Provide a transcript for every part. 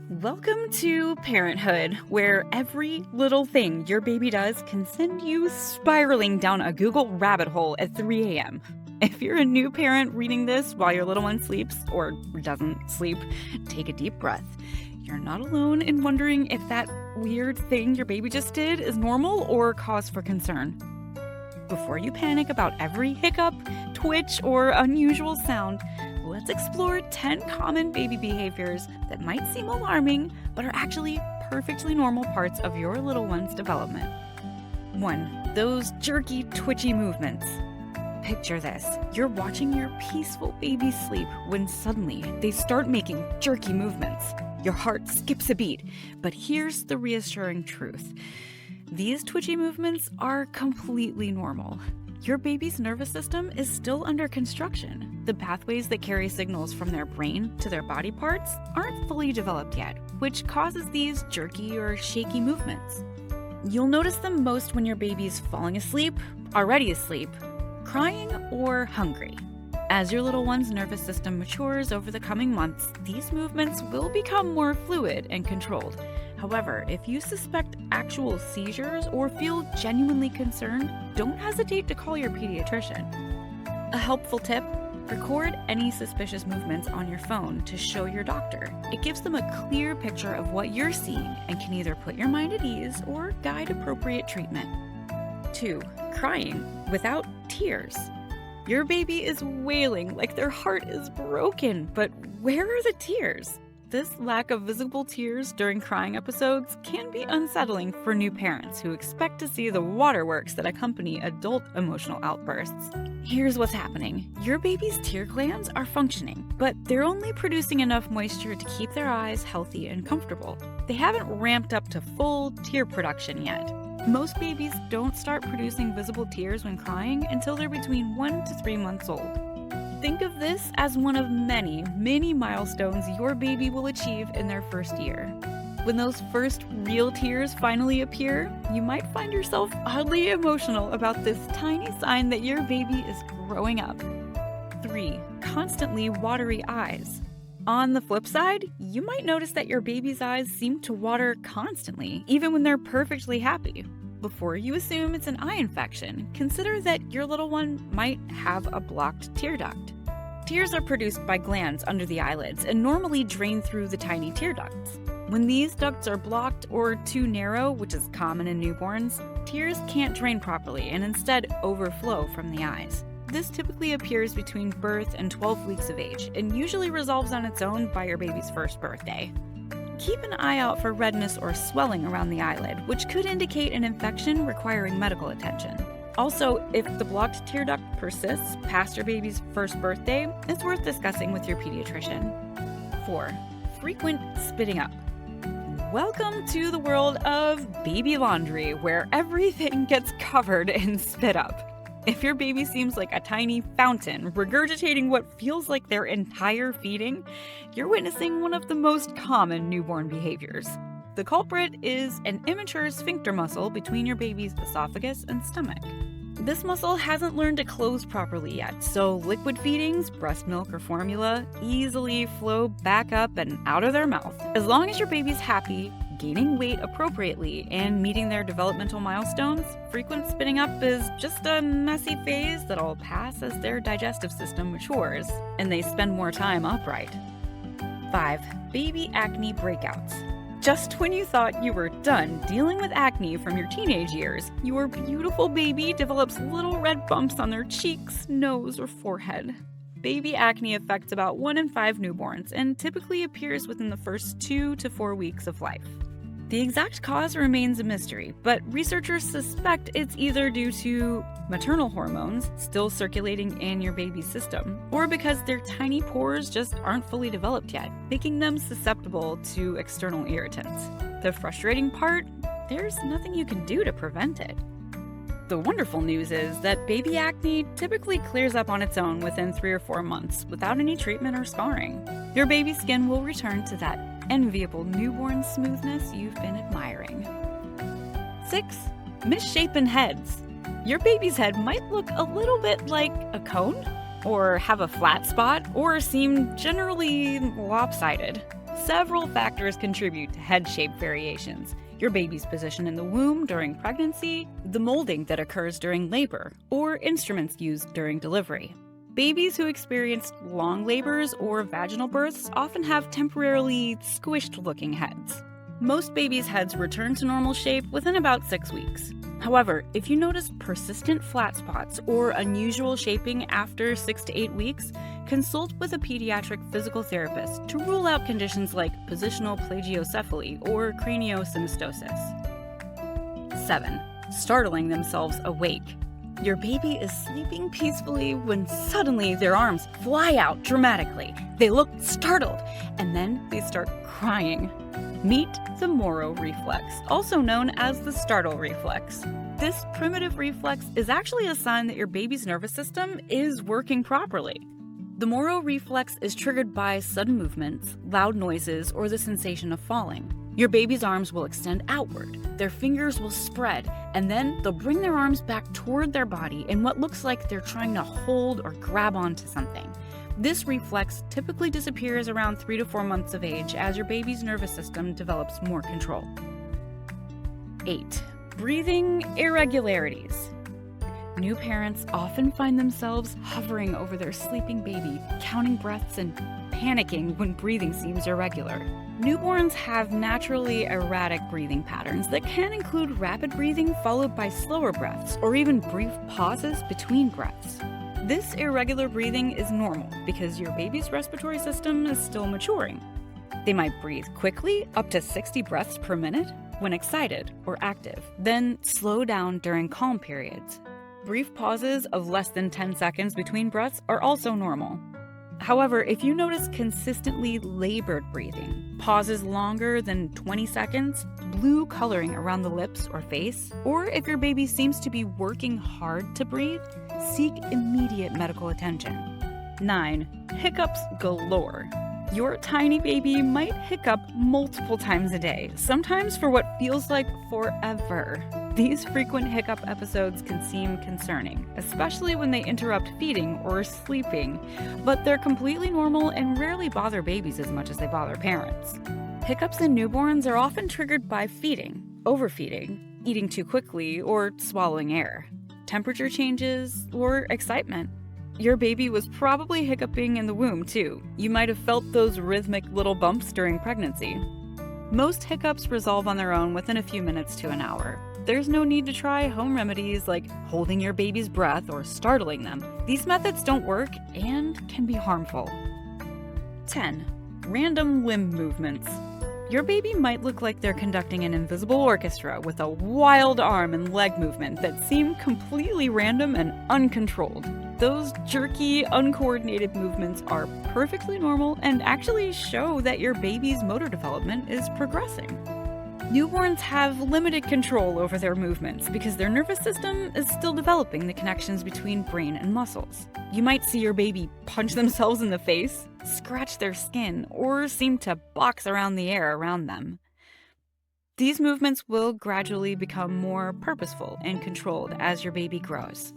Welcome to parenthood, where every little thing your baby does can send you spiraling down a Google rabbit hole at 3 a.m. If you're a new parent reading this while your little one sleeps or doesn't sleep, take a deep breath. You're not alone in wondering if that weird thing your baby just did is normal or cause for concern. Before you panic about every hiccup, twitch, or unusual sound, let's explore 10 common baby behaviors that might seem alarming, but are actually perfectly normal parts of your little one's development. 1. Those jerky, twitchy movements. Picture this. You're watching your peaceful baby sleep when suddenly they start making jerky movements. Your heart skips a beat, but here's the reassuring truth. These twitchy movements are completely normal. Your baby's nervous system is still under construction. The pathways that carry signals from their brain to their body parts aren't fully developed yet, which causes these jerky or shaky movements. You'll notice them most when your baby's falling asleep, already asleep, crying, or hungry. As your little one's nervous system matures over the coming months, these movements will become more fluid and controlled. However, if you suspect actual seizures or feel genuinely concerned, don't hesitate to call your pediatrician. A helpful tip: record any suspicious movements on your phone to show your doctor. It gives them a clear picture of what you're seeing and can either put your mind at ease or guide appropriate treatment. 2. Crying without tears. Your baby is wailing like their heart is broken, but where are the tears? This lack of visible tears during crying episodes can be unsettling for new parents who expect to see the waterworks that accompany adult emotional outbursts. Here's what's happening. Your baby's tear glands are functioning, but they're only producing enough moisture to keep their eyes healthy and comfortable. They haven't ramped up to full tear production yet. Most babies don't start producing visible tears when crying until they're between 1 to 3 months old. Think of this as one of many milestones your baby will achieve in their first year. When those first real tears finally appear, you might find yourself oddly emotional about this tiny sign that your baby is growing up. 3. Constantly watery eyes. On the flip side, you might notice that your baby's eyes seem to water constantly, even when they're perfectly happy. Before you assume it's an eye infection, consider that your little one might have a blocked tear duct. Tears are produced by glands under the eyelids and normally drain through the tiny tear ducts. When these ducts are blocked or too narrow, which is common in newborns, tears can't drain properly and instead overflow from the eyes. This typically appears between birth and 12 weeks of age and usually resolves on its own by your baby's first birthday. Keep an eye out for redness or swelling around the eyelid, which could indicate an infection requiring medical attention. Also, if the blocked tear duct persists past your baby's first birthday, it's worth discussing with your pediatrician. 4. Frequent spitting up. Welcome to the world of baby laundry, where everything gets covered in spit up. If your baby seems like a tiny fountain regurgitating what feels like their entire feeding, you're witnessing one of the most common newborn behaviors. The culprit is an immature sphincter muscle between your baby's esophagus and stomach. This muscle hasn't learned to close properly yet, so liquid feedings, breast milk or formula, easily flow back up and out of their mouth. As long as your baby's happy, gaining weight appropriately, and meeting their developmental milestones, frequent spitting up is just a messy phase that'll pass as their digestive system matures and they spend more time upright. 5. Baby acne breakouts. Just when you thought you were done dealing with acne from your teenage years, your beautiful baby develops little red bumps on their cheeks, nose, or forehead. Baby acne affects about 1 in 5 newborns and typically appears within the first 2 to 4 weeks of life. The exact cause remains a mystery, but researchers suspect it's either due to maternal hormones still circulating in your baby's system, or because their tiny pores just aren't fully developed yet, making them susceptible to external irritants. The frustrating part? There's nothing you can do to prevent it. The wonderful news is that baby acne typically clears up on its own within 3 or 4 months without any treatment or scarring. Your baby's skin will return to that enviable newborn smoothness you've been admiring. 6. Misshapen heads. Your baby's head might look a little bit like a cone, or have a flat spot, or seem generally lopsided. Several factors contribute to head shape variations: your baby's position in the womb during pregnancy, the molding that occurs during labor, or instruments used during delivery. Babies who experienced long labors or vaginal births often have temporarily squished-looking heads. Most babies' heads return to normal shape within about 6 weeks. However, if you notice persistent flat spots or unusual shaping after 6 to 8 weeks, consult with a pediatric physical therapist to rule out conditions like positional plagiocephaly or craniosynostosis. 7. Startling themselves awake. Your baby is sleeping peacefully when suddenly their arms fly out dramatically. They look startled, and then they start crying. Meet the Moro reflex, also known as the startle reflex. This primitive reflex is actually a sign that your baby's nervous system is working properly. The Moro reflex is triggered by sudden movements, loud noises, or the sensation of falling. Your baby's arms will extend outward, their fingers will spread, and then they'll bring their arms back toward their body in what looks like they're trying to hold or grab onto something. This reflex typically disappears around 3 to 4 months of age as your baby's nervous system develops more control. 8. Breathing irregularities. New parents often find themselves hovering over their sleeping baby, counting breaths and panicking when breathing seems irregular. Newborns have naturally erratic breathing patterns that can include rapid breathing followed by slower breaths or even brief pauses between breaths. This irregular breathing is normal because your baby's respiratory system is still maturing. They might breathe quickly, up to 60 breaths per minute, when excited or active, then slow down during calm periods. Brief pauses of less than 10 seconds between breaths are also normal. However, if you notice consistently labored breathing, pauses longer than 20 seconds, blue coloring around the lips or face, or if your baby seems to be working hard to breathe, seek immediate medical attention. 9. Hiccups galore. Your tiny baby might hiccup multiple times a day, sometimes for what feels like forever. These frequent hiccup episodes can seem concerning, especially when they interrupt feeding or sleeping, but they're completely normal and rarely bother babies as much as they bother parents. Hiccups in newborns are often triggered by feeding, overfeeding, eating too quickly, or swallowing air, temperature changes, or excitement. Your baby was probably hiccuping in the womb too. You might have felt those rhythmic little bumps during pregnancy. Most hiccups resolve on their own within a few minutes to an hour. There's no need to try home remedies like holding your baby's breath or startling them. These methods don't work and can be harmful. 10. Random limb movements. Your baby might look like they're conducting an invisible orchestra with a wild arm and leg movement that seem completely random and uncontrolled. Those jerky, uncoordinated movements are perfectly normal and actually show that your baby's motor development is progressing. Newborns have limited control over their movements because their nervous system is still developing the connections between brain and muscles. You might see your baby punch themselves in the face, scratch their skin, or seem to box around the air around them. These movements will gradually become more purposeful and controlled as your baby grows.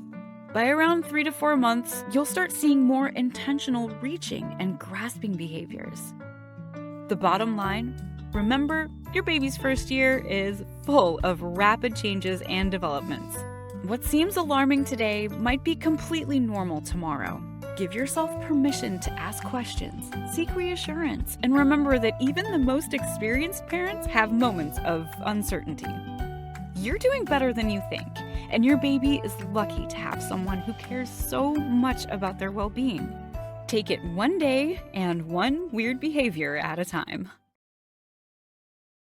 By around 3 to 4 months, you'll start seeing more intentional reaching and grasping behaviors. The bottom line: remember, your baby's first year is full of rapid changes and developments. What seems alarming today might be completely normal tomorrow. Give yourself permission to ask questions, seek reassurance, and remember that even the most experienced parents have moments of uncertainty. You're doing better than you think, and your baby is lucky to have someone who cares so much about their well-being. Take it one day and one weird behavior at a time.